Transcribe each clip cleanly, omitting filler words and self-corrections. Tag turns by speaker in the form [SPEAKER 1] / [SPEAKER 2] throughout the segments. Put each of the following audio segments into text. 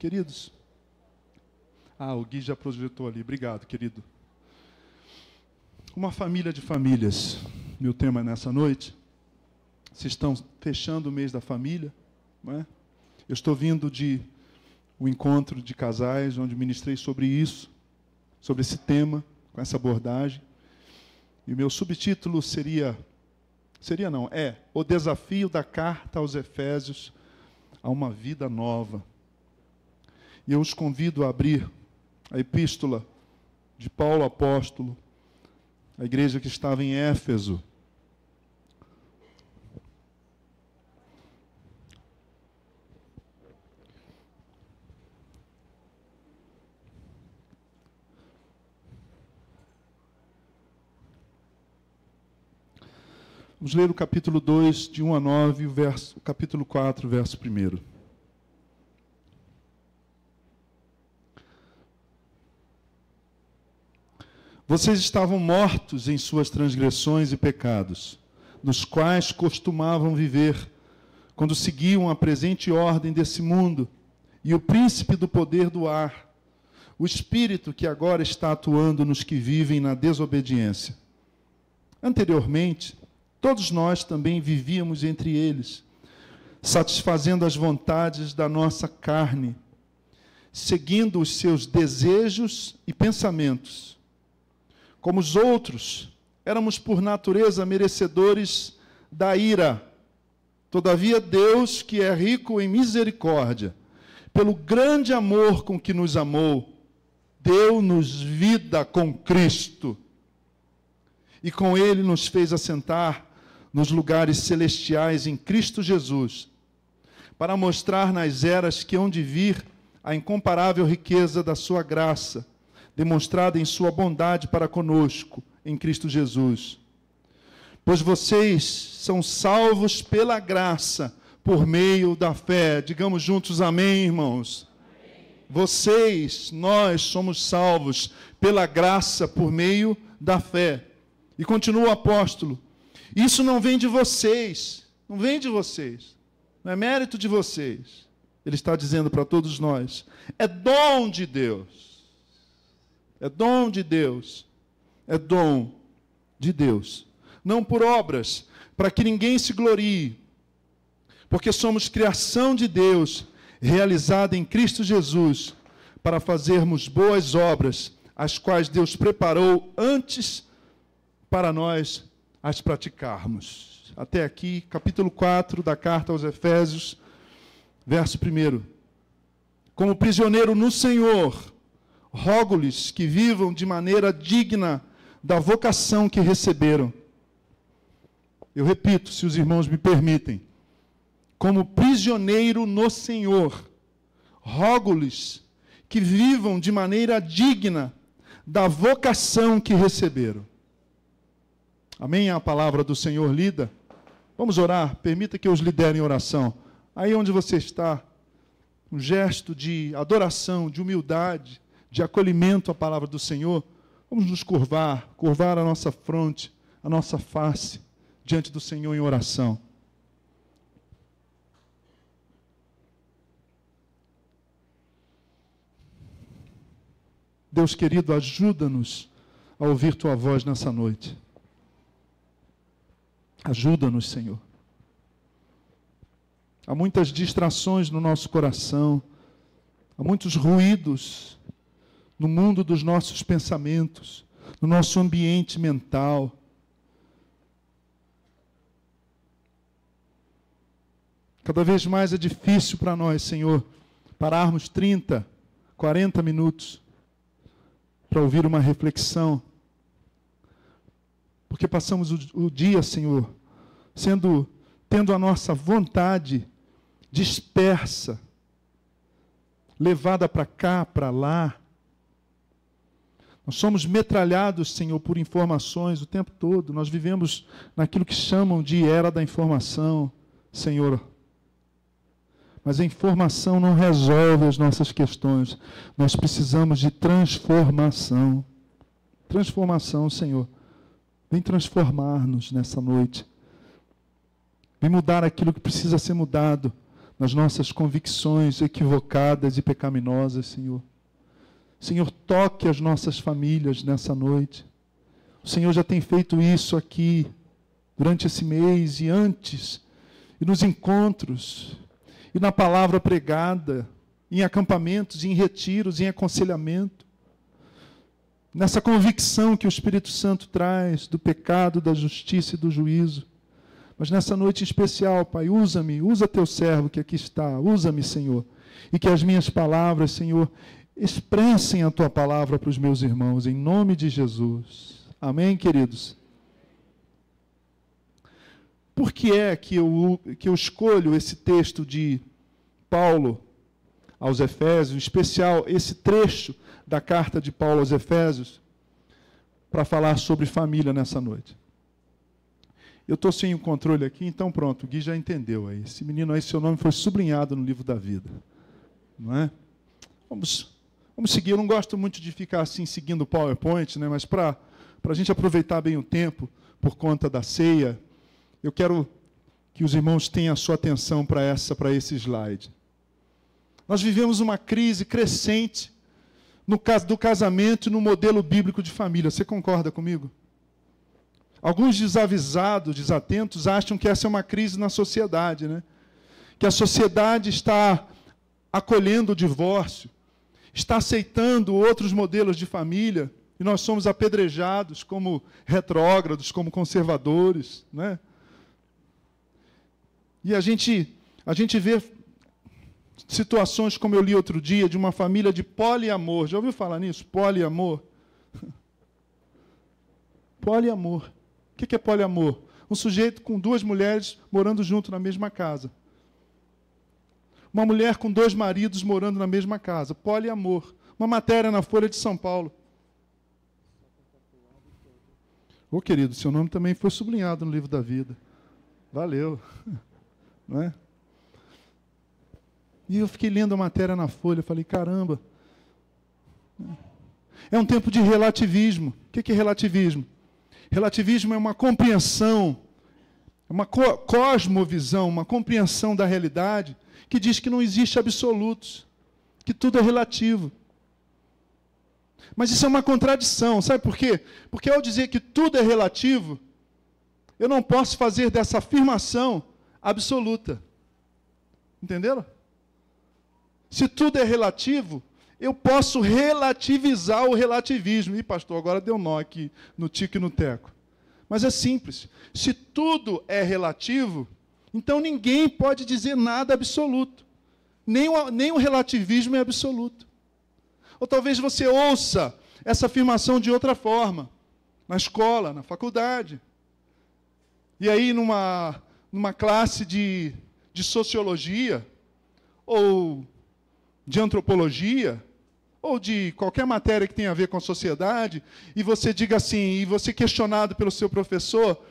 [SPEAKER 1] Queridos, o Gui já projetou ali, obrigado, querido. Uma família de famílias, meu tema nessa noite. Vocês estão fechando o mês da família, não é? Eu estou vindo de um encontro de casais, onde ministrei sobre isso, sobre esse tema, com essa abordagem. E o meu subtítulo é o desafio da carta aos Efésios a uma vida nova. E eu os convido a abrir a epístola de Paulo apóstolo, a igreja que estava em Éfeso. Vamos ler o capítulo 2, de 1 a 9, o capítulo 4, verso 1. Vocês estavam mortos em suas transgressões e pecados, nos quais costumavam viver, quando seguiam a presente ordem desse mundo e o príncipe do poder do ar, o espírito que agora está atuando nos que vivem na desobediência. Anteriormente, todos nós também vivíamos entre eles, satisfazendo as vontades da nossa carne, seguindo os seus desejos e pensamentos. Como os outros, éramos por natureza merecedores da ira. Todavia, Deus, que é rico em misericórdia, pelo grande amor com que nos amou, deu-nos vida com Cristo. E com Ele nos fez assentar nos lugares celestiais em Cristo Jesus, para mostrar nas eras que hão de vir a incomparável riqueza da sua graça, demonstrada em sua bondade para conosco, em Cristo Jesus. Pois vocês são salvos pela graça, por meio da fé. Digamos juntos amém, irmãos. Amém. Nós somos salvos pela graça, por meio da fé. E continua o apóstolo. Isso não vem de vocês, não vem de vocês, não é mérito de vocês. Ele está dizendo para todos nós, é dom de Deus, é dom de Deus, é dom de Deus. Não por obras, para que ninguém se glorie, porque somos criação de Deus, realizada em Cristo Jesus, para fazermos boas obras, as quais Deus preparou antes para nós as praticarmos. Até aqui, capítulo 4 da carta aos Efésios, verso 1. Como prisioneiro no Senhor, rogo-lhes que vivam de maneira digna da vocação que receberam. Eu repito, se os irmãos me permitem. Como prisioneiro no Senhor, rogo-lhes que vivam de maneira digna da vocação que receberam. Amém? A palavra do Senhor lida. Vamos orar. Permita que eu os lidere em oração. Aí onde você está, um gesto de adoração, de humildade, de acolhimento à palavra do Senhor. Vamos nos curvar a nossa fronte, a nossa face, diante do Senhor em oração. Deus querido, ajuda-nos a ouvir Tua voz nessa noite. Ajuda-nos, Senhor. Há muitas distrações no nosso coração, há muitos ruídos no mundo dos nossos pensamentos, no nosso ambiente mental. Cada vez mais é difícil para nós, Senhor, pararmos 30, 40 minutos para ouvir uma reflexão. Porque passamos o dia, Senhor, tendo a nossa vontade dispersa, levada para cá, para lá. Nós somos metralhados, Senhor, por informações o tempo todo. Nós vivemos naquilo que chamam de era da informação, Senhor. Mas a informação não resolve as nossas questões. Nós precisamos de transformação. Transformação, Senhor. Vem transformar-nos nessa noite. Vem mudar aquilo que precisa ser mudado nas nossas convicções equivocadas e pecaminosas, Senhor. Senhor, toque as nossas famílias nessa noite. O Senhor já tem feito isso aqui, durante esse mês e antes, e nos encontros, e na palavra pregada, em acampamentos, em retiros, em aconselhamento. Nessa convicção que o Espírito Santo traz do pecado, da justiça e do juízo. Mas nessa noite em especial, Pai, usa-me, usa teu servo que aqui está, usa-me, Senhor. E que as minhas palavras, Senhor, expressem a tua palavra para os meus irmãos, em nome de Jesus. Amém, queridos? Por que é que eu escolho esse texto de Paulo aos Efésios, em especial esse trecho da carta de Paulo aos Efésios, para falar sobre família nessa noite? Eu estou sem o controle aqui, então pronto, o Gui já entendeu aí. Esse menino aí, seu nome foi sublinhado no livro da vida. Não é? Vamos seguir. Eu não gosto muito de ficar assim, seguindo o PowerPoint, né? Mas para a gente aproveitar bem o tempo, por conta da ceia, eu quero que os irmãos tenham a sua atenção para esse slide. Nós vivemos uma crise crescente no caso do casamento e no modelo bíblico de família. Você concorda comigo? Alguns desavisados, desatentos, acham que essa é uma crise na sociedade, né? Que a sociedade está acolhendo o divórcio, está aceitando outros modelos de família, e nós somos apedrejados como retrógrados, como conservadores, né? E a gente vê situações, como eu li outro dia, de uma família de poliamor. Já ouviu falar nisso? Poliamor. Poliamor. O que é poliamor? Um sujeito com 2 mulheres morando junto na mesma casa. Uma mulher com 2 maridos morando na mesma casa. Poliamor. Uma matéria na Folha de São Paulo. Ô, querido, seu nome também foi sublinhado no livro da vida. Valeu. Não é? E eu fiquei lendo a matéria na Folha, falei, caramba. É um tempo de relativismo. O que é relativismo? Relativismo é uma compreensão, uma cosmovisão, uma compreensão da realidade que diz que não existe absolutos, que tudo é relativo. Mas isso é uma contradição, sabe por quê? Porque ao dizer que tudo é relativo, eu não posso fazer dessa afirmação absoluta. Entenderam? Se tudo é relativo, eu posso relativizar o relativismo. Ih, pastor, agora deu nó aqui no tico e no teco. Mas é simples. Se tudo é relativo, então ninguém pode dizer nada absoluto. Nem o relativismo é absoluto. Ou talvez você ouça essa afirmação de outra forma, na escola, na faculdade. E aí, numa classe de sociologia, ou de antropologia, ou de qualquer matéria que tenha a ver com a sociedade, e você diga assim, e você questionado pelo seu professor,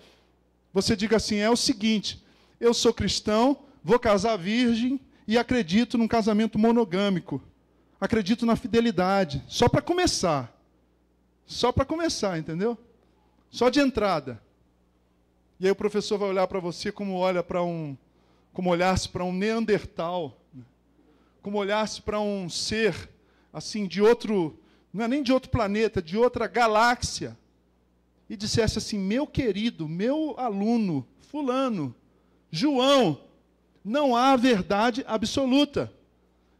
[SPEAKER 1] você diga assim, é o seguinte, eu sou cristão, vou casar virgem e acredito num casamento monogâmico. Acredito na fidelidade. Só para começar. Só para começar, entendeu? Só de entrada. E aí o professor vai olhar para você como olhasse para um Neandertal, como olhasse para um ser assim de outro, não é nem de outro planeta, de outra galáxia, e dissesse assim, meu querido, meu aluno, fulano, João, não há verdade absoluta.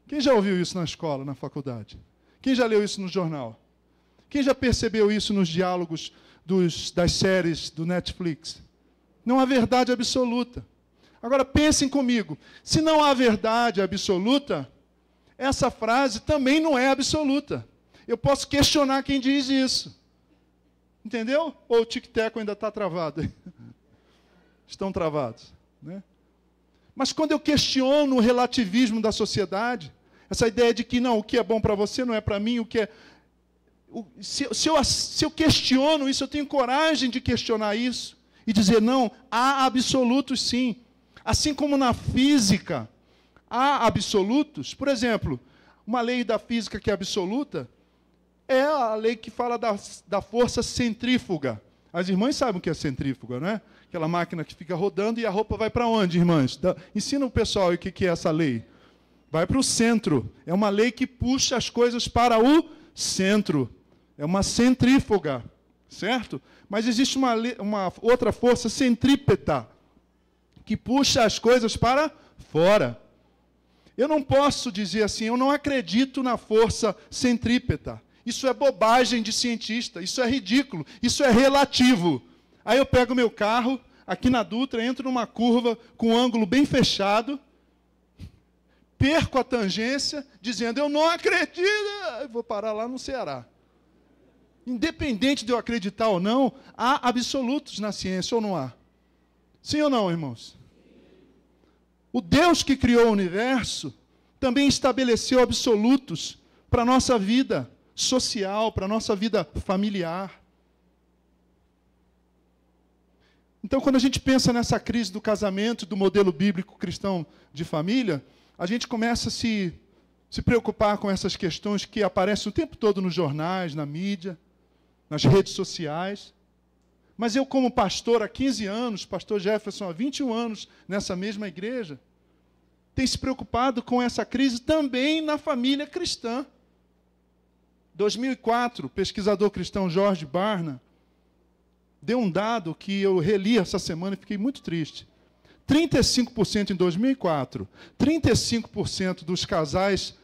[SPEAKER 1] Quem já ouviu isso na escola, na faculdade? Quem já leu isso no jornal? Quem já percebeu isso nos diálogos das séries do Netflix? Não há verdade absoluta. Agora pensem comigo, se não há verdade absoluta, essa frase também não é absoluta. Eu posso questionar quem diz isso. Entendeu? Ou o tic-tac ainda está travado? Estão travados, né? Mas quando eu questiono o relativismo da sociedade, essa ideia de que não, o que é bom para você não é para mim, o que é... Se eu questiono isso, eu tenho coragem de questionar isso e dizer, não, há absolutos sim. Assim como na física há absolutos, por exemplo, uma lei da física que é absoluta é a lei que fala da força centrífuga. As irmãs sabem o que é centrífuga, não é? Aquela máquina que fica rodando e a roupa vai para onde, irmãs? Ensina o pessoal o que é essa lei. Vai para o centro. É uma lei que puxa as coisas para o centro. É uma centrífuga, certo? Mas existe uma outra força centrípeta, que puxa as coisas para fora. Eu não posso dizer assim, eu não acredito na força centrípeta. Isso é bobagem de cientista, isso é ridículo, isso é relativo. Aí eu pego meu carro, aqui na Dutra, entro numa curva com um ângulo bem fechado, perco a tangência, dizendo, eu não acredito, eu vou parar lá no Ceará. Independente de eu acreditar ou não, há absolutos na ciência, ou não há? Sim ou não, irmãos? O Deus que criou o universo também estabeleceu absolutos para a nossa vida social, para a nossa vida familiar. Então, quando a gente pensa nessa crise do casamento, do modelo bíblico cristão de família, a gente começa a se preocupar com essas questões que aparecem o tempo todo nos jornais, na mídia, nas redes sociais. Mas eu, como pastor há 15 anos, pastor Jefferson há 21 anos, nessa mesma igreja, tenho se preocupado com essa crise também na família cristã. 2004, o pesquisador cristão George Barna deu um dado que eu reli essa semana e fiquei muito triste. 35% em 2004, 35% dos casais,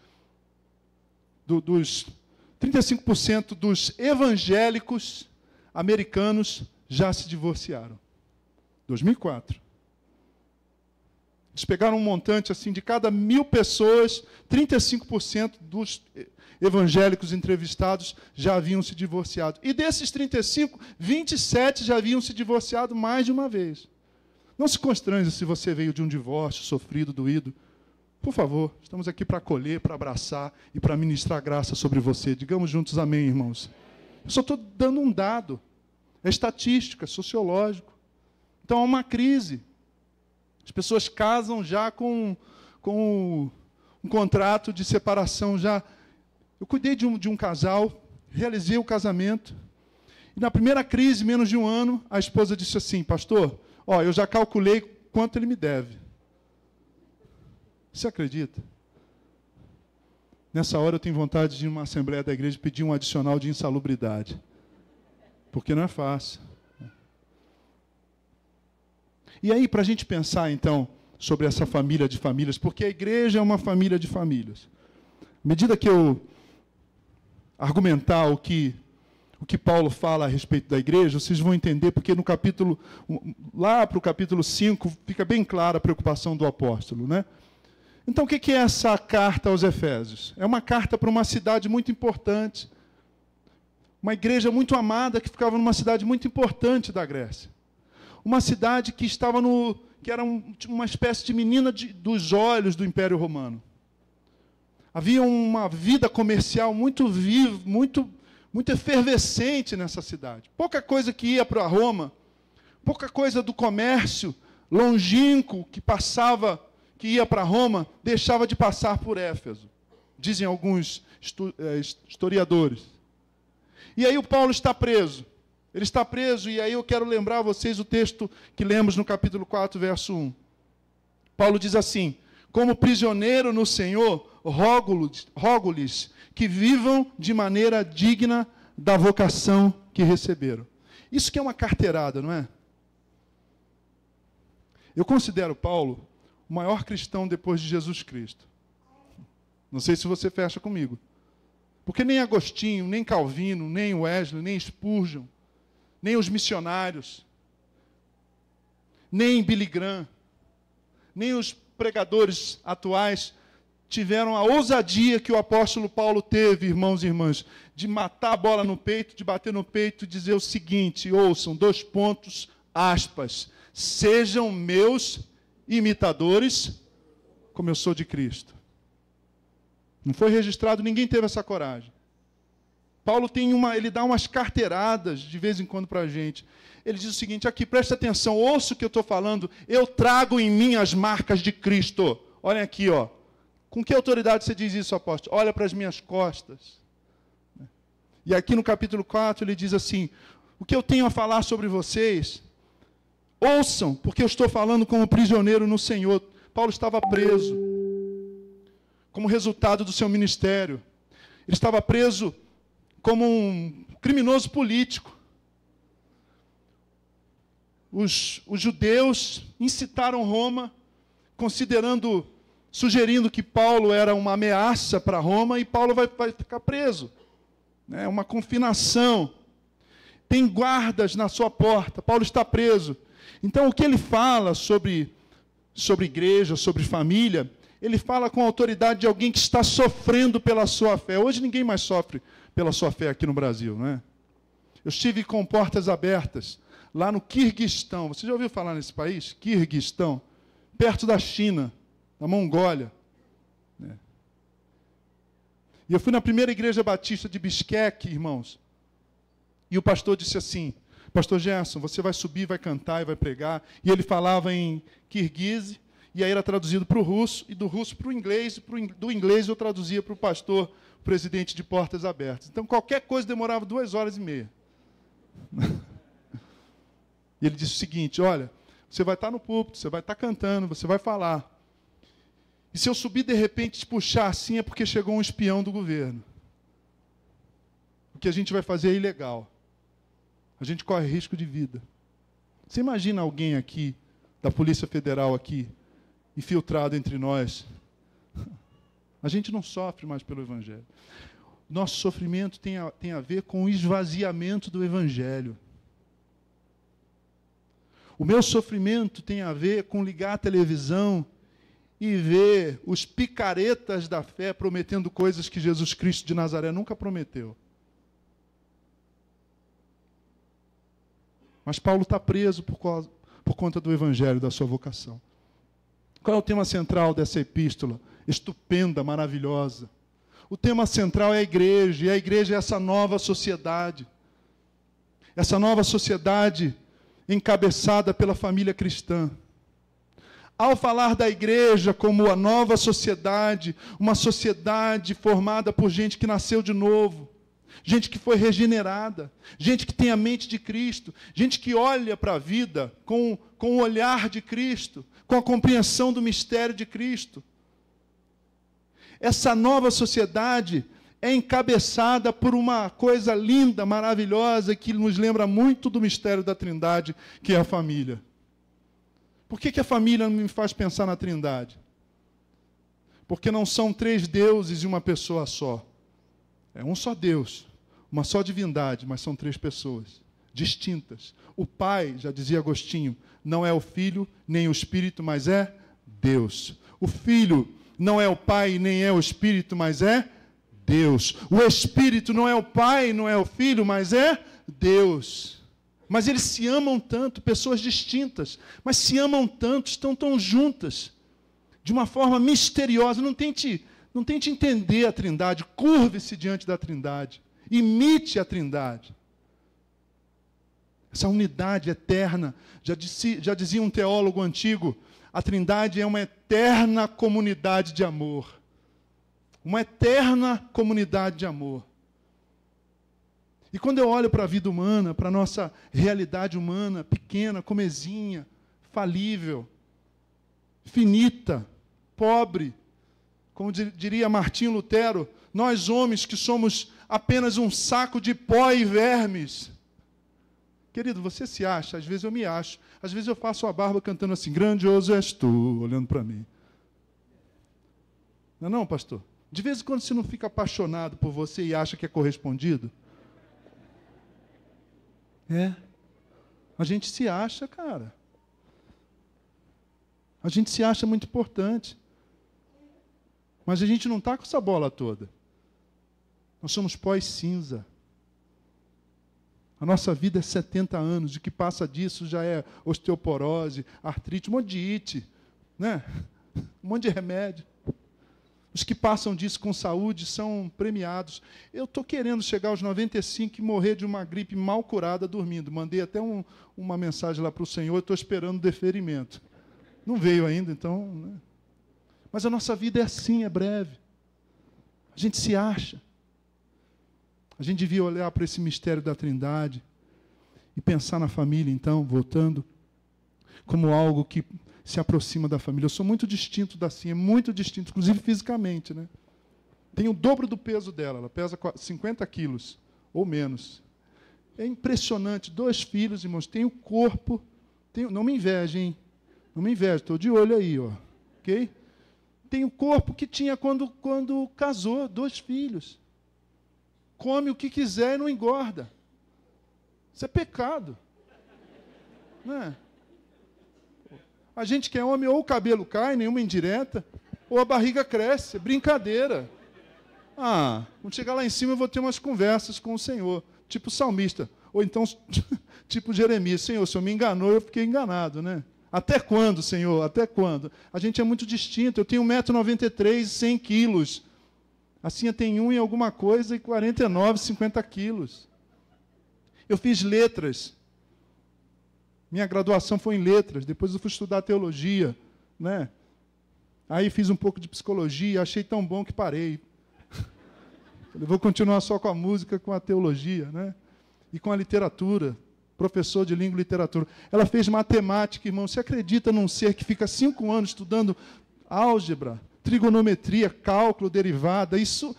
[SPEAKER 1] 35% dos evangélicos americanos já se divorciaram. 2004. Eles pegaram um montante assim, de cada 1.000 pessoas, 35% dos evangélicos entrevistados já haviam se divorciado. E desses 35, 27 já haviam se divorciado mais de uma vez. Não se constranja se você veio de um divórcio sofrido, doído. Por favor, estamos aqui para acolher, para abraçar e para ministrar graça sobre você. Digamos juntos amém, irmãos. Eu só estou dando um dado. É estatística, é sociológico. Então há uma crise. As pessoas casam já com um contrato de separação já. Eu cuidei de um casal, realizei o casamento. E na primeira crise, menos de um ano, a esposa disse assim, pastor, eu já calculei quanto ele me deve. Você acredita? Nessa hora eu tenho vontade de ir numa assembleia da igreja e pedir um adicional de insalubridade. Porque não é fácil. E aí, para a gente pensar, então, sobre essa família de famílias, porque a igreja é uma família de famílias. À medida que eu argumentar o que Paulo fala a respeito da igreja, vocês vão entender, porque no capítulo, lá para o capítulo 5, fica bem clara a preocupação do apóstolo, né? Então, o que é essa carta aos Efésios? É uma carta para uma cidade muito importante, uma igreja muito amada que ficava numa cidade muito importante da Grécia. Uma cidade que estava que era uma espécie de menina dos olhos do Império Romano. Havia uma vida comercial muito viva, muito efervescente nessa cidade. Pouca coisa que ia para Roma, pouca coisa do comércio longínquo que ia para Roma, deixava de passar por Éfeso, dizem alguns historiadores. E aí o Paulo está preso. Ele está preso, e aí eu quero lembrar a vocês o texto que lemos no capítulo 4, verso 1. Paulo diz assim, como prisioneiro no Senhor, rogo-lhes que vivam de maneira digna da vocação que receberam. Isso que é uma carteirada, não é? Eu considero Paulo o maior cristão depois de Jesus Cristo. Não sei se você fecha comigo. Porque nem Agostinho, nem Calvino, nem Wesley, nem Spurgeon, nem os missionários, nem Billy Graham, nem os pregadores atuais tiveram a ousadia que o apóstolo Paulo teve, irmãos e irmãs, de matar a bola no peito, de bater no peito e dizer o seguinte, ouçam, aspas, sejam meus imitadores, como eu sou de Cristo. Não foi registrado, ninguém teve essa coragem. Paulo ele dá umas carteiradas de vez em quando para a gente. Ele diz o seguinte, aqui, presta atenção, ouça o que eu estou falando, eu trago em mim as marcas de Cristo. Olhem aqui, ó. Com que autoridade você diz isso, apóstolo? Olha para as minhas costas. E aqui no capítulo 4 ele diz assim, o que eu tenho a falar sobre vocês, ouçam, porque eu estou falando como prisioneiro no Senhor. Paulo estava preso como resultado do seu ministério. Ele estava preso como um criminoso político. Os judeus incitaram Roma, sugerindo que Paulo era uma ameaça para Roma, e Paulo vai ficar preso. É uma confinação. Tem guardas na sua porta. Paulo está preso. Então, o que ele fala sobre igreja, sobre família, ele fala com a autoridade de alguém que está sofrendo pela sua fé. Hoje ninguém mais sofre pela sua fé aqui no Brasil, não é? Eu estive com portas abertas lá no Quirguistão. Você já ouviu falar nesse país? Quirguistão, perto da China, da Mongólia. E eu fui na primeira igreja batista de Bishkek, irmãos. E o pastor disse assim: Pastor Gerson, você vai subir, vai cantar e vai pregar. E ele falava em kirguise, e aí era traduzido para o russo, e do russo para o inglês, do inglês eu traduzia para o pastor, presidente de Portas Abertas. Então, qualquer coisa demorava 2h30. E ele disse o seguinte: olha, você vai estar no púlpito, você vai estar cantando, você vai falar. E se eu subir, de repente, te puxar assim, é porque chegou um espião do governo. O que a gente vai fazer é ilegal. A gente corre risco de vida. Você imagina alguém aqui, da Polícia Federal aqui, infiltrado entre nós? A gente não sofre mais pelo Evangelho. Nosso sofrimento tem a ver com o esvaziamento do Evangelho. O meu sofrimento tem a ver com ligar a televisão e ver os picaretas da fé prometendo coisas que Jesus Cristo de Nazaré nunca prometeu. Mas Paulo está preso por conta do Evangelho, da sua vocação. Qual é o tema central dessa epístola? Estupenda, maravilhosa. O tema central é a igreja, e a igreja é essa nova sociedade. Essa nova sociedade encabeçada pela família cristã. Ao falar da igreja como a nova sociedade, uma sociedade formada por gente que nasceu de novo, gente que foi regenerada, gente que tem a mente de Cristo, gente que olha para a vida com o olhar de Cristo, com a compreensão do mistério de Cristo. Essa nova sociedade é encabeçada por uma coisa linda, maravilhosa, que nos lembra muito do mistério da Trindade, que é a família. Por que a família não me faz pensar na Trindade? Porque não são 3 deuses e uma pessoa só. É um só Deus, uma só divindade, mas são 3 pessoas distintas. O Pai, já dizia Agostinho, não é o Filho nem o Espírito, mas é Deus. O Filho não é o Pai nem é o Espírito, mas é Deus. O Espírito não é o Pai, não é o Filho, mas é Deus. Mas eles se amam tanto, pessoas distintas, mas se amam tanto, estão tão juntas, de uma forma misteriosa. Não tente entender a Trindade, curve-se diante da Trindade, imite a Trindade. Essa unidade eterna, já dizia um teólogo antigo, a Trindade é uma eterna comunidade de amor. Uma eterna comunidade de amor. E quando eu olho para a vida humana, para a nossa realidade humana, pequena, comezinha, falível, finita, pobre, como diria Martinho Lutero, nós homens que somos apenas um saco de pó e vermes. Querido, você se acha, às vezes eu me acho, às vezes eu faço a barba cantando assim, grandioso és tu, olhando para mim. Não é não, pastor? De vez em quando você não fica apaixonado por você e acha que é correspondido? A gente se acha, cara. A gente se acha muito importante. Mas a gente não está com essa bola toda. Nós somos pó e cinza. A nossa vida é 70 anos. O que passa disso já é osteoporose, artrite, um monte de ite, né? Um monte de remédio. Os que passam disso com saúde são premiados. Eu estou querendo chegar aos 95 e morrer de uma gripe mal curada dormindo. Mandei até uma mensagem lá para o Senhor, estou esperando o deferimento. Não veio ainda, então... Né? Mas a nossa vida é assim, é breve. A gente se acha. A gente devia olhar para esse mistério da Trindade e pensar na família, então, voltando, como algo que se aproxima da família. Eu sou muito distinto da Cinha, muito distinto, inclusive fisicamente, né? Tenho o dobro do peso dela, ela pesa 50 quilos, ou menos. É impressionante, 2 filhos, irmãos, tenho corpo, não me invejem, hein? Não me invejem, estou de olho aí, ó, ok? Tenho o corpo que tinha quando casou, 2 filhos. Come o que quiser e não engorda. Isso é pecado. Não é? A gente que é homem, ou o cabelo cai, nenhuma indireta, ou a barriga cresce, é brincadeira. Quando chegar lá em cima eu vou ter umas conversas com o Senhor, tipo salmista, ou então tipo Jeremias, Senhor, o Senhor me enganou, eu fiquei enganado, né? Até quando, Senhor? Até quando? A gente é muito distinto, eu tenho 1,93 m e 100 quilos. A Cinha tem 1 e alguma coisa e 49, 50 quilos. Eu fiz letras. Minha graduação foi em letras, depois eu fui estudar teologia, né? Aí fiz um pouco de psicologia, achei tão bom que parei. Falei, vou continuar só com a música, com a teologia, né? E com a literatura, professor de língua e literatura. Ela fez matemática, irmão. Você acredita num ser que fica 5 anos estudando álgebra, trigonometria, cálculo, derivada? Isso...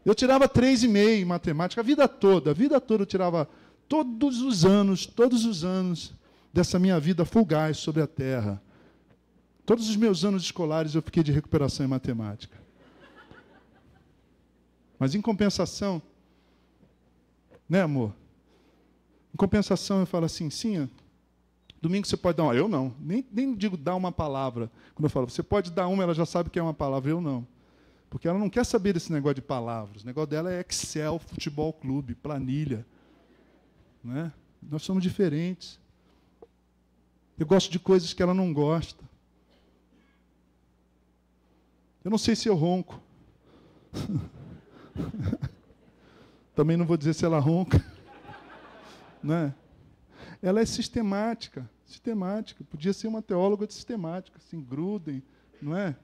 [SPEAKER 1] Eu tirava 3,5 em matemática, a vida toda eu tirava todos os anos dessa minha vida fugaz sobre a terra. Todos os meus anos escolares eu fiquei de recuperação em matemática. Mas, em compensação, né, amor? Em compensação, eu falo assim, Cinha, domingo você pode dar uma... Eu não, nem digo dar uma palavra. Quando eu falo, você pode dar uma, ela já sabe que é uma palavra, eu não. Porque ela não quer saber desse negócio de palavras. O negócio dela é Excel, futebol clube, planilha. Né? Nós somos diferentes. Eu gosto de coisas que ela não gosta. Eu não sei se eu ronco. Também não vou dizer se ela ronca. Né? Ela é sistemática. Podia ser uma teóloga de sistemática, assim, Gruden, não é?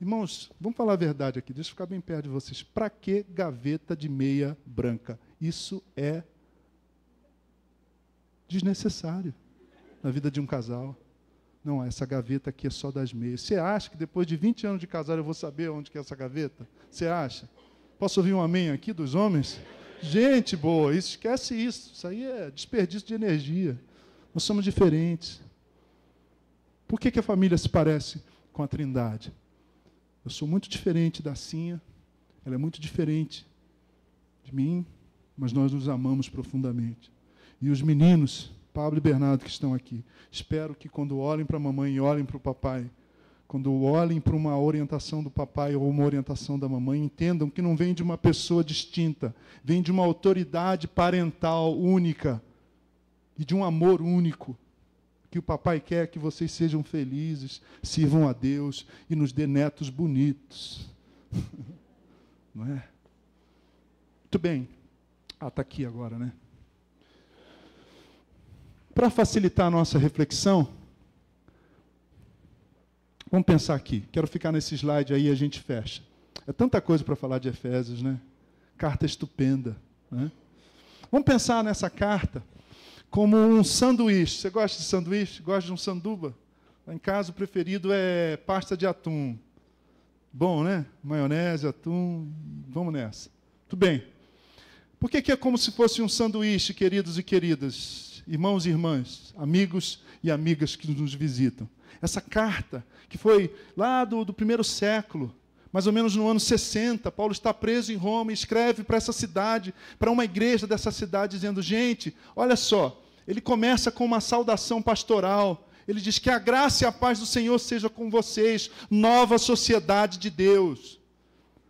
[SPEAKER 1] Irmãos, vamos falar a verdade aqui, deixa eu ficar bem perto de vocês. Para que gaveta de meia branca? Isso é desnecessário na vida de um casal. Não, essa gaveta aqui é só das meias. Você acha que depois de 20 anos de casado eu vou saber onde que é essa gaveta? Você acha? Posso ouvir um amém aqui dos homens? Gente boa, esquece isso. Isso aí é desperdício de energia. Nós somos diferentes. Por que a família se parece com a Trindade? Eu sou muito diferente da Cinha, ela é muito diferente de mim, mas nós nos amamos profundamente. E os meninos, Pablo e Bernardo, que estão aqui, espero que quando olhem para a mamãe e olhem para o papai, quando olhem para uma orientação do papai ou uma orientação da mamãe, entendam que não vem de uma pessoa distinta, vem de uma autoridade parental única e de um amor único. Que o papai quer que vocês sejam felizes, sirvam a Deus e nos dê netos bonitos. Não é? Muito bem. Está aqui agora, né? Para facilitar a nossa reflexão, vamos pensar aqui. Quero ficar nesse slide aí e a gente fecha. É tanta coisa para falar de Efésios, né? Carta estupenda, né? Vamos pensar nessa carta como um sanduíche. Você gosta de sanduíche? Gosta de um sanduba? Lá em casa, o preferido é pasta de atum. Bom, né? Maionese, atum, vamos nessa. Tudo bem. Por que é como se fosse um sanduíche, queridos e queridas, irmãos e irmãs, amigos e amigas que nos visitam? Essa carta, que foi lá do primeiro século, mais ou menos no ano 60, Paulo está preso em Roma e escreve para essa cidade, para uma igreja dessa cidade, dizendo, gente, olha só, ele começa com uma saudação pastoral. Ele diz que a graça e a paz do Senhor seja com vocês, nova sociedade de Deus.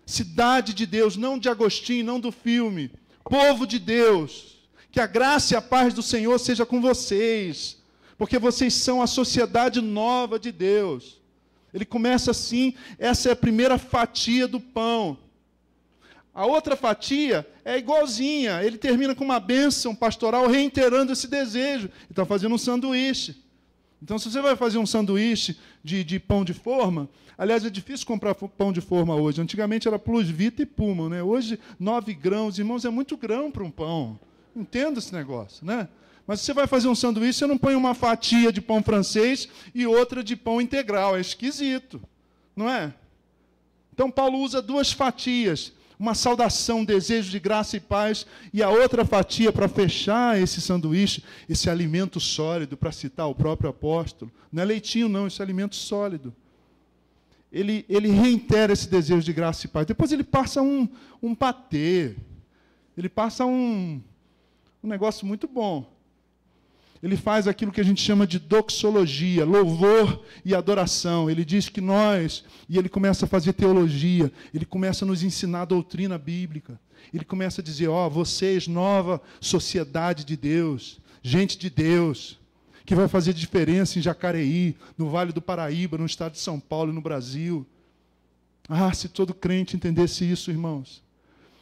[SPEAKER 1] Cidade de Deus, não de Agostinho, não do filme. Povo de Deus, que a graça e a paz do Senhor seja com vocês, porque vocês são a sociedade nova de Deus. Ele começa assim, essa é a primeira fatia do pão. A outra fatia é igualzinha, ele termina com uma bênção pastoral reiterando esse desejo. Ele está fazendo um sanduíche. Então, se você vai fazer um sanduíche de pão de forma, aliás, é difícil comprar pão de forma hoje. Antigamente era Plus Vita e Puma, né? Hoje, 9 grãos, irmãos, é muito grão para um pão. Entenda esse negócio, né? Mas se você vai fazer um sanduíche, você não põe uma fatia de pão francês e outra de pão integral. É esquisito, não é? Então, Paulo usa 2 fatias. Uma saudação, um desejo de graça e paz, e a outra fatia para fechar esse sanduíche, esse alimento sólido, para citar o próprio apóstolo. Não é leitinho, não, esse alimento sólido. Ele reitera esse desejo de graça e paz. Depois ele passa um patê, ele passa um negócio muito bom. Ele faz aquilo que a gente chama de doxologia, louvor e adoração. Ele diz que nós, e ele começa a fazer teologia, ele começa a nos ensinar a doutrina bíblica. Ele começa a dizer, vocês, nova sociedade de Deus, gente de Deus, que vai fazer diferença em Jacareí, no Vale do Paraíba, no estado de São Paulo e no Brasil. Se todo crente entendesse isso, irmãos.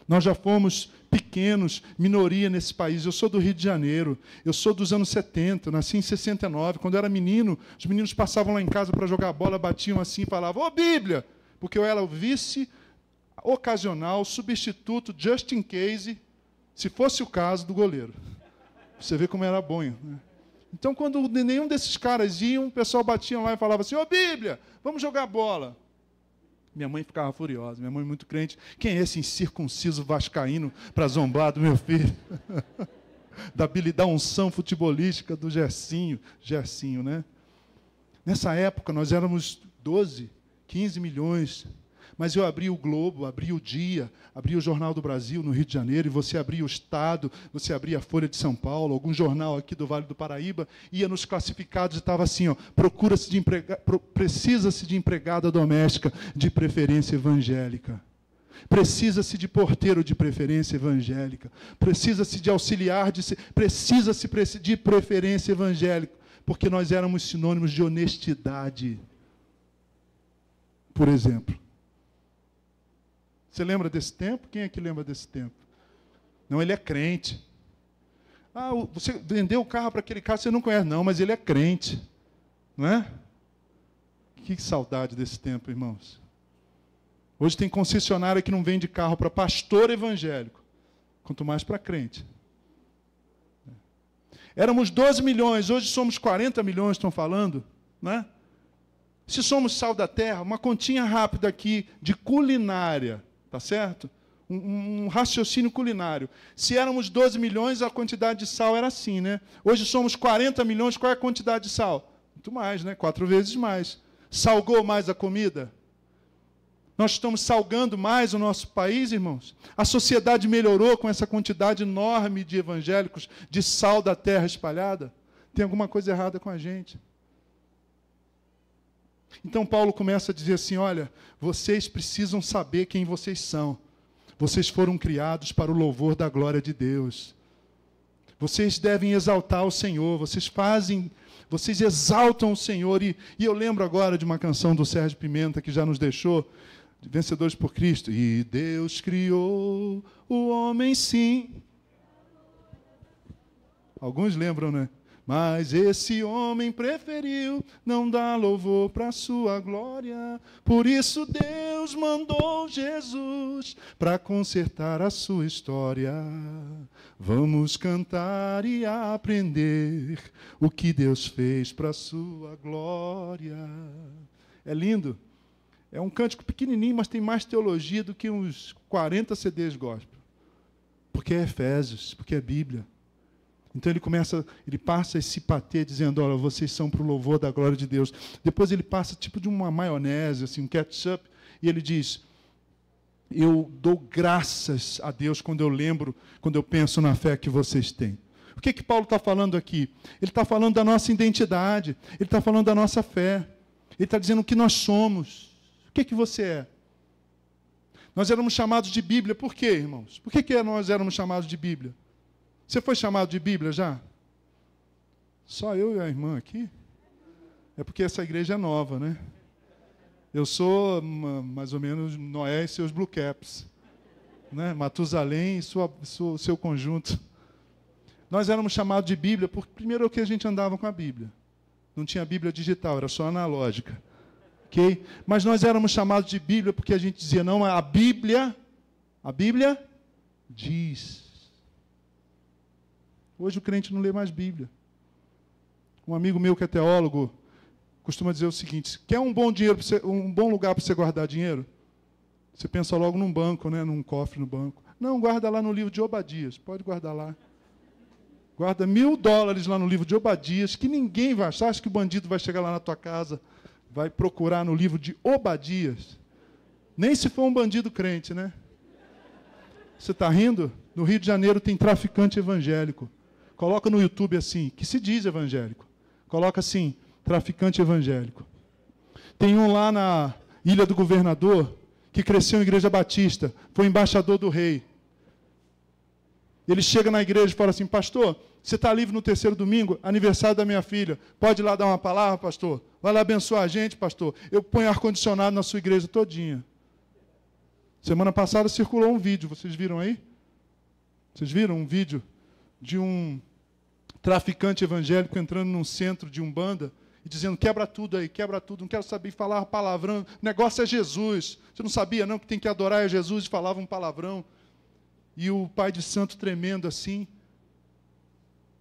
[SPEAKER 1] Nós já fomos pequenos, minoria nesse país. Eu sou do Rio de Janeiro, eu sou dos anos 70, nasci em 69. Quando eu era menino, os meninos passavam lá em casa para jogar bola, batiam assim e falavam, Bíblia! Porque eu era o vice ocasional, substituto, just in case, se fosse o caso, do goleiro. Você vê como era bom. Né? Então, quando nenhum desses caras iam, o pessoal batia lá e falava assim, Bíblia, vamos jogar bola. Minha mãe ficava furiosa, minha mãe muito crente. Quem é esse incircunciso vascaíno para zombar do meu filho? da unção futebolística do Gersinho, né? Nessa época, nós éramos 12, 15 milhões. Mas eu abri o Globo, abri o Dia, abri o Jornal do Brasil, no Rio de Janeiro, e você abria o Estado, você abria a Folha de São Paulo, algum jornal aqui do Vale do Paraíba, ia nos classificados e estava assim, precisa-se de empregada doméstica, de preferência evangélica. Precisa-se de porteiro de preferência evangélica. Precisa-se de auxiliar, precisa-se de preferência evangélica, porque nós éramos sinônimos de honestidade. Por exemplo. Você lembra desse tempo? Quem é que lembra desse tempo? Não, ele é crente. Você vendeu o carro para aquele cara, você não conhece, não, mas ele é crente. Não é? Que saudade desse tempo, irmãos. Hoje tem concessionária que não vende carro para pastor evangélico, quanto mais para crente. Éramos 12 milhões, hoje somos 40 milhões, estão falando, não é? Se somos sal da terra, uma continha rápida aqui de culinária. Tá certo? Um raciocínio culinário. Se éramos 12 milhões, a quantidade de sal era assim, né? Hoje somos 40 milhões, qual é a quantidade de sal? Muito mais, né? 4 vezes mais. Salgou mais a comida? Nós estamos salgando mais o nosso país, irmãos? A sociedade melhorou com essa quantidade enorme de evangélicos, de sal da terra espalhada? Tem alguma coisa errada com a gente. Então Paulo começa a dizer assim, olha, vocês precisam saber quem vocês são. Vocês foram criados para o louvor da glória de Deus. Vocês devem exaltar o Senhor, vocês exaltam o Senhor. E eu lembro agora de uma canção do Sérgio Pimenta, que já nos deixou, de Vencedores por Cristo. E Deus criou o homem sim. Alguns lembram, né? Mas esse homem preferiu não dar louvor para a sua glória. Por isso Deus mandou Jesus para consertar a sua história. Vamos cantar e aprender o que Deus fez para a sua glória. É lindo. É um cântico pequenininho, mas tem mais teologia do que uns 40 CDs gospel. Porque é Efésios, porque é Bíblia. Então ele passa esse patê dizendo, olha, vocês são para o louvor da glória de Deus. Depois ele passa tipo de uma maionese, assim, um ketchup, e ele diz, eu dou graças a Deus quando eu penso na fé que vocês têm. O que Paulo está falando aqui? Ele está falando da nossa identidade, ele está falando da nossa fé, ele está dizendo o que nós somos. O que você é? Nós éramos chamados de Bíblia, por quê, irmãos? Por que nós éramos chamados de Bíblia? Você foi chamado de Bíblia já? Só eu e a irmã aqui? É porque essa igreja é nova, né? Eu sou mais ou menos Noé e seus blue caps, né? Matusalém e seu conjunto. Nós éramos chamados de Bíblia porque primeiro que a gente andava com a Bíblia. Não tinha Bíblia digital, era só analógica. Okay? Mas nós éramos chamados de Bíblia porque a gente dizia, não, a Bíblia diz. Hoje o crente não lê mais Bíblia. Um amigo meu que é teólogo costuma dizer o seguinte: quer um bom dinheiro, um bom lugar para você guardar dinheiro? Você pensa logo num banco, né? Num cofre no banco. Não, guarda lá no livro de Obadias. Pode guardar lá. Guarda $1.000 lá no livro de Obadias, que ninguém vai achar. Acha que o bandido vai chegar lá na tua casa, vai procurar no livro de Obadias? Nem se for um bandido crente, né? Você está rindo? No Rio de Janeiro tem traficante evangélico. Coloca no YouTube assim, que se diz evangélico. Coloca assim, traficante evangélico. Tem um lá na Ilha do Governador, que cresceu em igreja batista, foi embaixador do rei. Ele chega na igreja e fala assim: pastor, você está livre no terceiro domingo, aniversário da minha filha, pode ir lá dar uma palavra, pastor? Vai lá abençoar a gente, pastor? Eu ponho ar-condicionado na sua igreja todinha. Semana passada circulou um vídeo, vocês viram aí? Vocês viram um vídeo de um traficante evangélico entrando num centro de Umbanda e dizendo: quebra tudo aí, quebra tudo, não quero saber falar palavrão, o negócio é Jesus. Você não sabia não que tem que adorar a Jesus? E falava um palavrão. E o pai de santo tremendo assim.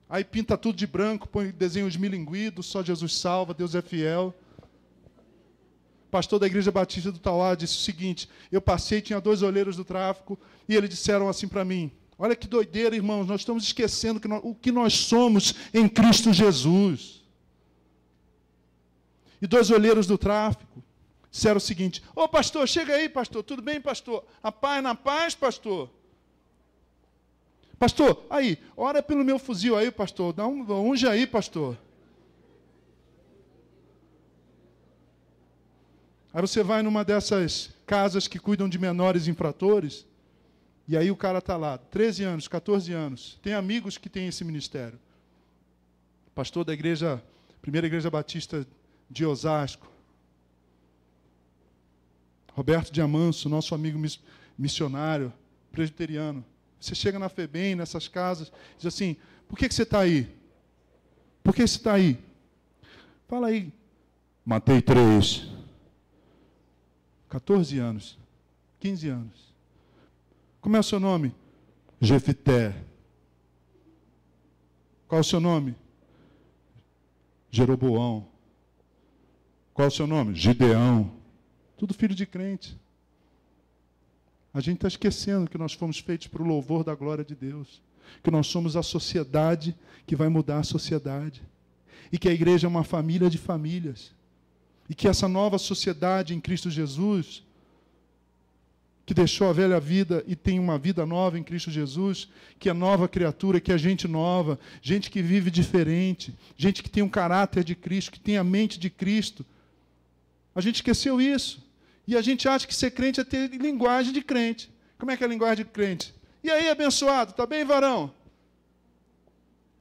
[SPEAKER 1] Aí pinta tudo de branco, põe desenhos milinguidos, só Jesus salva, Deus é fiel. O pastor da Igreja Batista do Tauá disse o seguinte: eu passei, tinha 2 olheiros do tráfico, e eles disseram assim para mim: olha que doideira, irmãos, nós estamos esquecendo o que nós somos em Cristo Jesus. E 2 olheiros do tráfico disseram o seguinte: ô pastor, chega aí, pastor, tudo bem, pastor? A paz, na paz, pastor? Pastor, aí, ora pelo meu fuzil aí, pastor, dá unge aí, pastor. Aí você vai numa dessas casas que cuidam de menores infratores, e aí o cara está lá, 13 anos, 14 anos, tem amigos que têm esse ministério. Pastor da igreja, primeira igreja batista de Osasco, Roberto Diamanso, nosso amigo missionário, presbiteriano. Você chega na FEBEM, nessas casas, diz assim: por que você está aí? Por que você está aí? Fala aí. Matei 3. 14 anos. 15 anos. Como é o seu nome? Jefité. Qual é o seu nome? Jeroboão. Qual é o seu nome? Gideão. Tudo filho de crente. A gente está esquecendo que nós fomos feitos para o louvor da glória de Deus. Que nós somos a sociedade que vai mudar a sociedade. E que a igreja é uma família de famílias. E que essa nova sociedade em Cristo Jesus, que deixou a velha vida e tem uma vida nova em Cristo Jesus, que é nova criatura, que é gente nova, gente que vive diferente, gente que tem um caráter de Cristo, que tem a mente de Cristo. A gente esqueceu isso. E a gente acha que ser crente é ter linguagem de crente. Como é que é a linguagem de crente? E aí, abençoado, está bem, varão?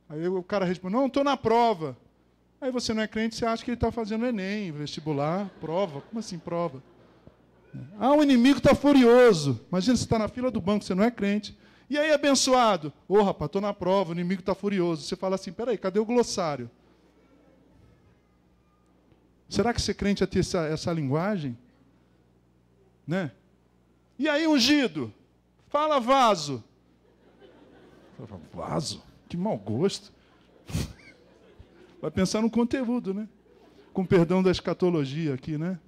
[SPEAKER 1] Aí o cara responde: não, estou na prova. Aí você não é crente, você acha que ele está fazendo Enem, vestibular, prova. Como assim prova? Ah, o inimigo está furioso. Imagina, você está na fila do banco, você não é crente. E aí, abençoado? Ô, rapaz, estou na prova, o inimigo está furioso. Você fala assim: peraí, cadê o glossário? Será que ser crente é ter essa linguagem? Né? E aí, ungido? Fala, vaso. Vaso? Que mau gosto. Vai pensar no conteúdo, né? Com perdão da escatologia aqui, né?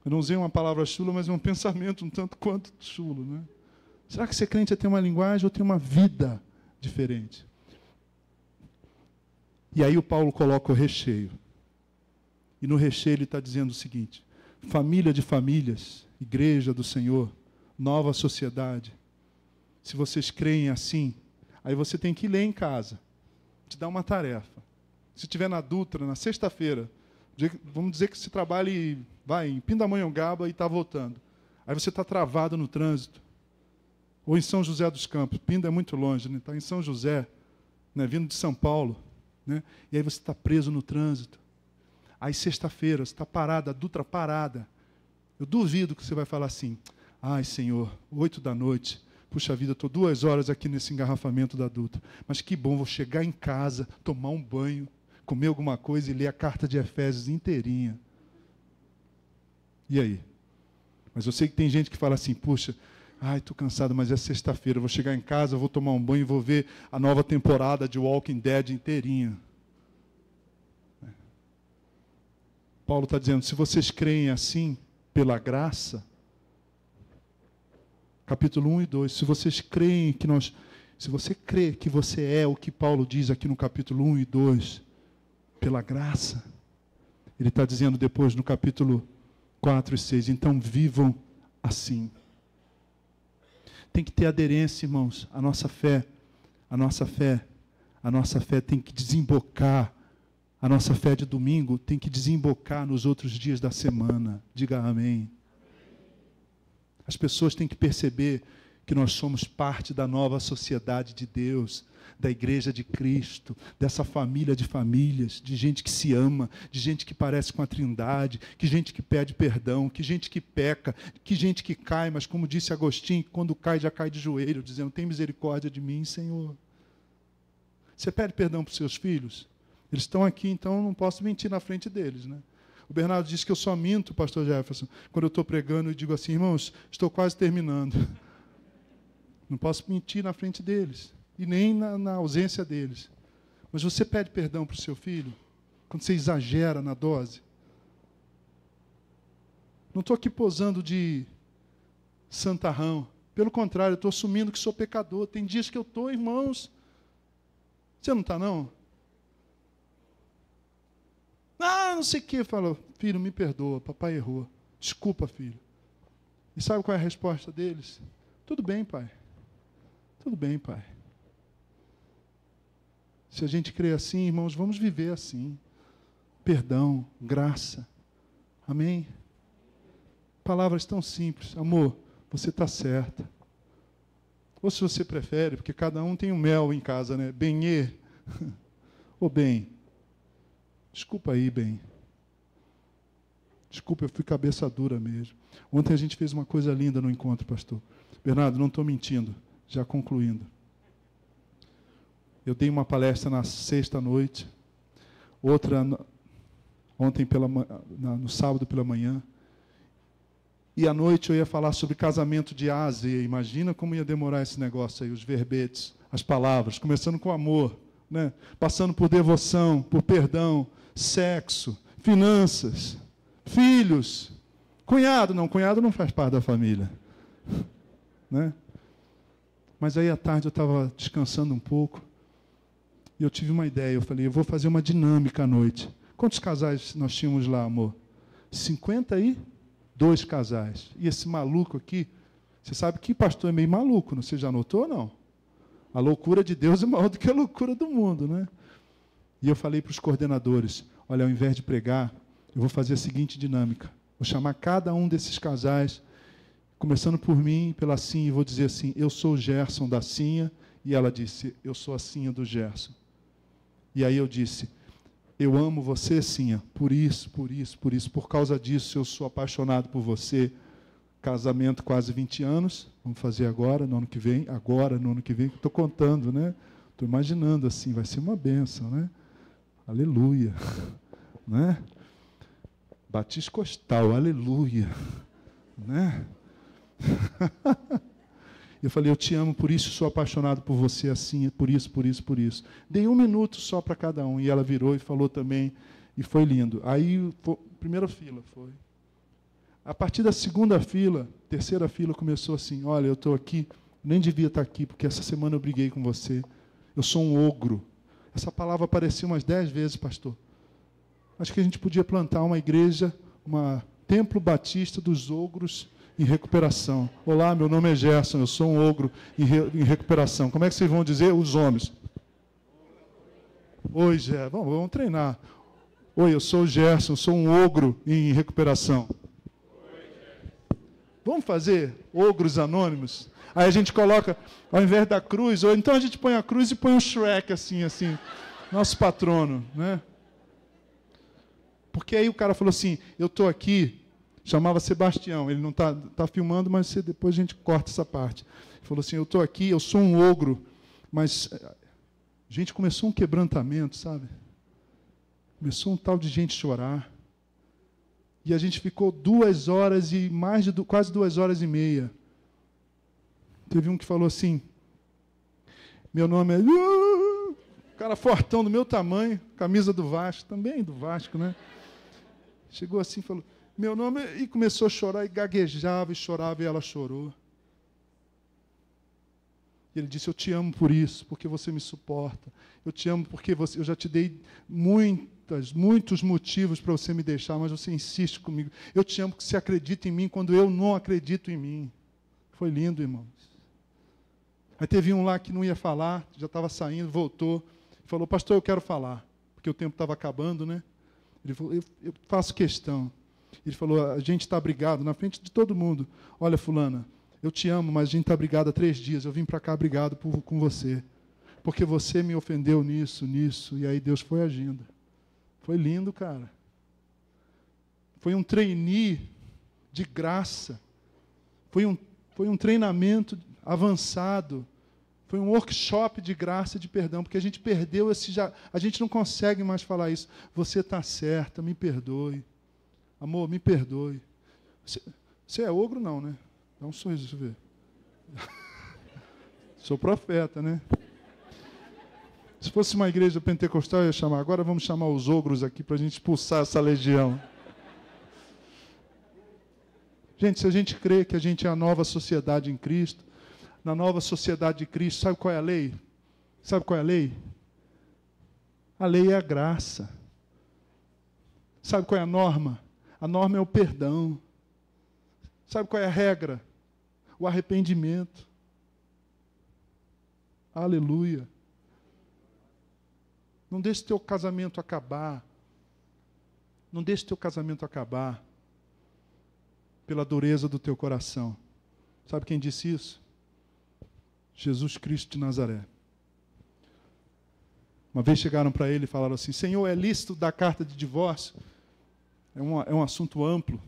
[SPEAKER 1] Eu não usei uma palavra chula, mas é um pensamento um tanto quanto chulo, né? Será que ser crente é ter uma linguagem ou ter uma vida diferente? E aí o Paulo coloca o recheio. E no recheio ele está dizendo o seguinte: família de famílias, igreja do Senhor, nova sociedade. Se vocês creem assim, aí você tem que ler em casa. Te dá uma tarefa. Se estiver na Dutra, na sexta-feira, vamos dizer que você trabalhe, vai em Pindamonhangaba e está voltando. Aí você está travado no trânsito. Ou em São José dos Campos. Pinda é muito longe, né? Está em São José, né? Vindo de São Paulo. Né? E aí você está preso no trânsito. Aí sexta-feira, você está parada, a Dutra parada. Eu duvido que você vai falar assim: ai, Senhor, 8 da noite, puxa vida, estou 2 horas aqui nesse engarrafamento da Dutra. Mas que bom, vou chegar em casa, tomar um banho, comer alguma coisa e ler a carta de Efésios inteirinha. E aí? Mas eu sei que tem gente que fala assim, puxa, ai, estou cansado, mas é sexta-feira, eu vou chegar em casa, vou tomar um banho e vou ver a nova temporada de Walking Dead inteirinha. Paulo está dizendo, se vocês creem assim, pela graça, capítulo 1 e 2, se vocês creem que se você crê que você é o que Paulo diz aqui no capítulo 1 e 2, pela graça, ele está dizendo depois no capítulo 4 e 6, então vivam assim. Tem que ter aderência, irmãos, a nossa fé tem que desembocar, a nossa fé de domingo tem que desembocar nos outros dias da semana. Diga amém. As pessoas têm que perceber que nós somos parte da nova sociedade de Deus, da igreja de Cristo, dessa família de famílias, de gente que se ama, de gente que parece com a Trindade, que gente que pede perdão, que gente que peca, que gente que cai, mas como disse Agostinho, quando cai já cai de joelho, dizendo, tem misericórdia de mim, Senhor. Você pede perdão para os seus filhos? Eles estão aqui, então eu não posso mentir na frente deles, né? O Bernardo disse que eu só minto, pastor Jefferson, quando eu estou pregando e digo assim, irmãos, estou quase terminando. Não posso mentir na frente deles, e nem na ausência deles. Mas você pede perdão para o seu filho, quando você exagera na dose? Não estou aqui posando de santarrão. Pelo contrário, eu estou assumindo que sou pecador. Tem dias que eu estou, irmãos. Você não está, não? Não sei o que. Falou, filho, me perdoa, papai errou. Desculpa, filho. E sabe qual é a resposta deles? Tudo bem, pai. Tudo bem, pai. Se a gente crê assim, irmãos, vamos viver assim. Perdão, graça. Amém? Palavras tão simples. Amor, você está certa. Ou se você prefere, porque cada um tem um mel em casa, né? Benê. Ô, bem. Desculpa aí, bem. Desculpa, eu fui cabeça dura mesmo. Ontem a gente fez uma coisa linda no encontro, pastor. Bernardo, não estou mentindo. Já concluindo. Eu dei uma palestra na sexta-noite, outra ontem no sábado pela manhã, e à noite eu ia falar sobre casamento de A a Z. Imagina como ia demorar esse negócio aí, os verbetes, as palavras, começando com amor, né? Passando por devoção, por perdão, sexo, finanças, filhos, cunhado não faz parte da família, né? Mas aí à tarde eu estava descansando um pouco e eu tive uma ideia. Eu falei, eu vou fazer uma dinâmica à noite. Quantos casais nós tínhamos lá, amor? 52 casais. E esse maluco aqui, você sabe que pastor é meio maluco, não? Você já notou ou não? A loucura de Deus é maior do que a loucura do mundo, né? E eu falei para os coordenadores, olha, ao invés de pregar, eu vou fazer a seguinte dinâmica. Vou chamar cada um desses casais, começando por mim, pela Cinha, e vou dizer assim, eu sou o Gerson da Cinha, e ela disse, eu sou a Cinha do Gerson. E aí eu disse, eu amo você, Cinha, por isso, por causa disso eu sou apaixonado por você. Casamento quase 20 anos, vamos fazer agora, no ano que vem, estou contando, né? Estou imaginando assim, vai ser uma bênção, né? Aleluia, né? Batiscostal, aleluia, né? Eu falei, eu te amo, por isso sou apaixonado por você assim, por isso. Dei 1 minuto só para cada um, e ela virou e falou também, e foi lindo. Aí, primeira fila foi. A partir da segunda fila, terceira fila, começou assim, olha, eu estou aqui, nem devia estar aqui, porque essa semana eu briguei com você. Eu sou um ogro. Essa palavra apareceu umas 10 vezes, pastor. Acho que a gente podia plantar uma igreja, templo batista dos ogros em recuperação. Olá, meu nome é Gerson, eu sou um ogro em recuperação. Como é que vocês vão dizer? Os homens. Oi, Gerson. Vamos treinar. Oi, eu sou o Gerson, eu sou um ogro em recuperação. Vamos fazer ogros anônimos? Aí a gente coloca, ao invés da cruz, ou então a gente põe a cruz e põe um Shrek assim, nosso patrono, né? Porque aí o cara falou assim, eu estou aqui, chamava Sebastião, ele não está filmando, mas depois a gente corta essa parte. Ele falou assim, eu estou aqui, eu sou um ogro, mas a gente começou um quebrantamento, sabe? Começou um tal de gente chorar. E a gente ficou 2 horas e quase 2 horas e meia. Teve um que falou assim, meu nome é... cara fortão do meu tamanho, camisa do Vasco, também do Vasco, né? Chegou assim e falou, meu nome é... E começou a chorar, e gaguejava, e chorava, e ela chorou. E ele disse, eu te amo por isso, porque você me suporta. Eu te amo porque eu já te dei muitos motivos para você me deixar, mas você insiste comigo. Eu te amo porque você acredita em mim quando eu não acredito em mim. Foi lindo, irmãos. Aí teve um lá que não ia falar, já estava saindo, voltou, e falou, pastor, eu quero falar, porque o tempo estava acabando, né? Ele falou, eu faço questão. Ele falou, a gente está brigado na frente de todo mundo. Olha, fulana, eu te amo, mas a gente está brigado há 3 dias. Eu vim para cá brigado com você. Porque você me ofendeu nisso. E aí Deus foi agindo. Foi lindo, cara. Foi um trainee de graça. Foi um treinamento avançado. Foi um workshop de graça e de perdão. Porque a gente perdeu a gente não consegue mais falar isso. Você está certa, me perdoe. Amor, me perdoe. Você é ogro, não, né? Dá um sorriso, deixa eu ver. Sou profeta, né? Se fosse uma igreja pentecostal, eu ia chamar. Agora vamos chamar os ogros aqui para a gente expulsar essa legião. Gente, se a gente crê que a gente é a nova sociedade em Cristo, na nova sociedade de Cristo, sabe qual é a lei? Sabe qual é a lei? A lei é a graça. Sabe qual é a norma? A norma é o perdão. Sabe qual é a regra? O arrependimento. Aleluia. Não deixe teu casamento acabar. Não deixe teu casamento acabar pela dureza do teu coração. Sabe quem disse isso? Jesus Cristo de Nazaré. Uma vez chegaram para ele e falaram assim, Senhor, é lícito dar carta de divórcio? É um assunto amplo.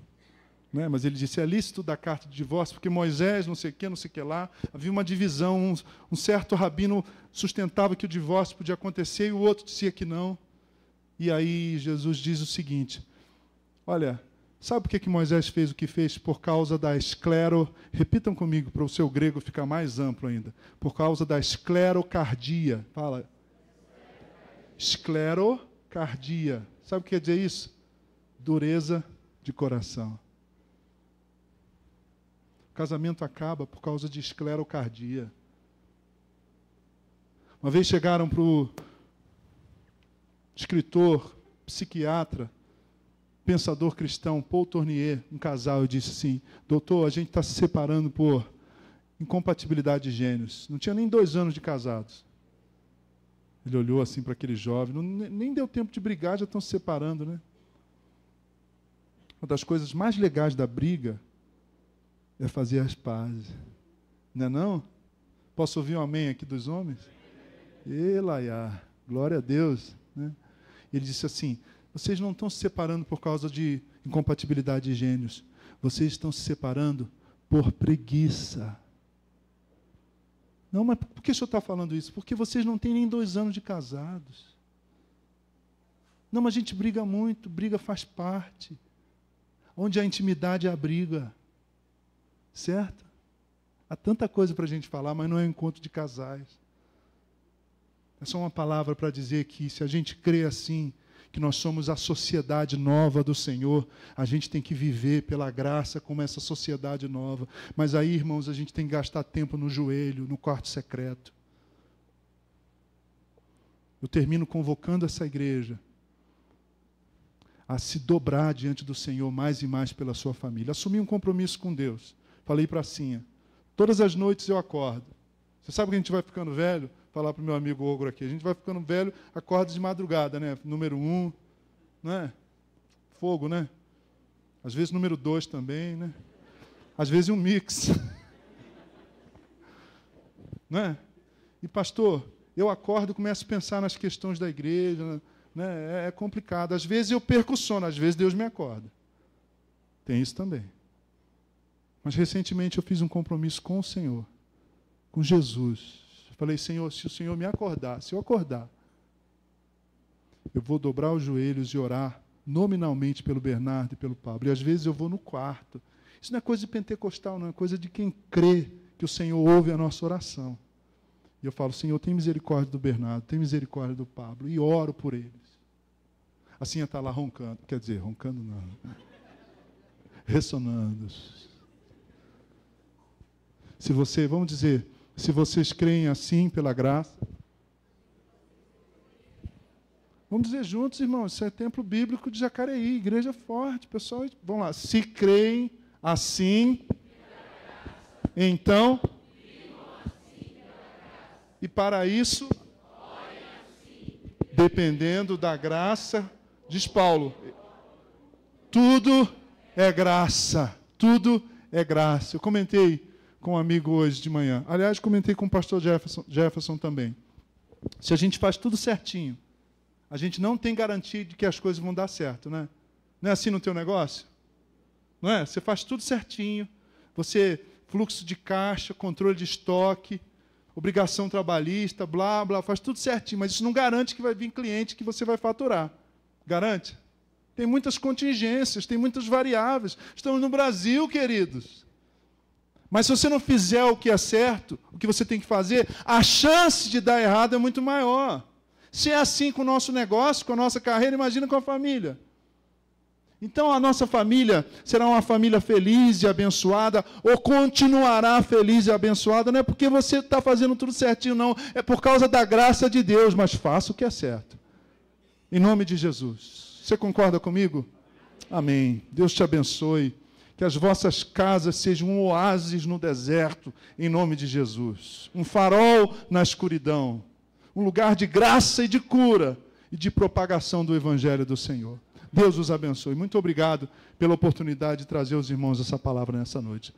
[SPEAKER 1] Né? Mas ele disse, é lícito dar carta de divórcio, porque Moisés, não sei o que lá, havia uma divisão, um certo rabino sustentava que o divórcio podia acontecer e o outro dizia que não. E aí Jesus diz o seguinte, olha, sabe por que Moisés fez o que fez? Por causa da repitam comigo para o seu grego ficar mais amplo ainda, por causa da esclerocardia. Fala. Esclerocardia. Sabe o que quer dizer isso? Dureza de coração. O casamento acaba por causa de esclerocardia. Uma vez chegaram para o escritor, psiquiatra, pensador cristão, Paul Tournier, um casal, e disse assim, doutor, a gente está se separando por incompatibilidade de gênios. Não tinha nem 2 anos de casados. Ele olhou assim para aquele jovem, nem deu tempo de brigar, já estão se separando, né? Uma das coisas mais legais da briga é fazer as pazes. Não é não? Posso ouvir um amém aqui dos homens? Elaiá, glória a Deus. Né? Ele disse assim, vocês não estão se separando por causa de incompatibilidade de gênios. Vocês estão se separando por preguiça. Não, mas por que o senhor está falando isso? Porque vocês não têm nem 2 anos de casados. Não, mas a gente briga muito, briga faz parte. Onde a intimidade é a briga. Certo? Há tanta coisa para a gente falar, mas não é um encontro de casais. É só uma palavra para dizer que se a gente crê assim, que nós somos a sociedade nova do Senhor, a gente tem que viver pela graça como essa sociedade nova. Mas aí, irmãos, a gente tem que gastar tempo no joelho, no quarto secreto. Eu termino convocando essa igreja a se dobrar diante do Senhor mais e mais pela sua família. Assumir um compromisso com Deus. Falei para a Cinha, todas as noites eu acordo. Você sabe que a gente vai ficando velho? Falar para o meu amigo ogro aqui. A gente vai ficando velho, acorda de madrugada, né? Número 1, né? Fogo, né? Às vezes número 2 também, né? Às vezes um mix. Né? E pastor, eu acordo e começo a pensar nas questões da igreja, né? É complicado. Às vezes eu perco o sono, às vezes Deus me acorda. Tem isso também. Mas recentemente eu fiz um compromisso com o Senhor, com Jesus. Eu falei, Senhor, se o Senhor me acordar, se eu acordar, eu vou dobrar os joelhos e orar nominalmente pelo Bernardo e pelo Pablo. E às vezes eu vou no quarto. Isso não é coisa de pentecostal, não é coisa de quem crê que o Senhor ouve a nossa oração. E eu falo, Senhor, tem misericórdia do Bernardo, tem misericórdia do Pablo, e oro por eles. Assim ia estar lá roncando, quer dizer, roncando não, ressonando. Se você, vamos dizer, se vocês creem assim pela graça, vamos dizer juntos, irmãos, isso é templo bíblico de Jacareí, igreja forte, pessoal, vamos lá, se creem assim, então, e para isso, dependendo da graça, diz Paulo, tudo é graça, tudo é graça. Eu comentei com um amigo hoje de manhã, aliás, comentei com o pastor Jefferson também. Se a gente faz tudo certinho, a gente não tem garantia de que as coisas vão dar certo, né? Não é assim no teu negócio? Não é? Você faz tudo certinho, você, fluxo de caixa, controle de estoque, obrigação trabalhista, blá, blá, faz tudo certinho, mas isso não garante que vai vir cliente que você vai faturar. Garante? Tem muitas contingências, tem muitas variáveis. Estamos no Brasil, queridos. Mas se você não fizer o que é certo, o que você tem que fazer, a chance de dar errado é muito maior. Se é assim com o nosso negócio, com a nossa carreira, imagina com a família. Então a nossa família será uma família feliz e abençoada, ou continuará feliz e abençoada, não é porque você está fazendo tudo certinho, não, é por causa da graça de Deus, mas faça o que é certo. Em nome de Jesus. Você concorda comigo? Amém. Deus te abençoe. Que as vossas casas sejam um oásis no deserto, em nome de Jesus. Um farol na escuridão. Um lugar de graça e de cura e de propagação do Evangelho do Senhor. Deus os abençoe. Muito obrigado pela oportunidade de trazer aos irmãos essa palavra nessa noite.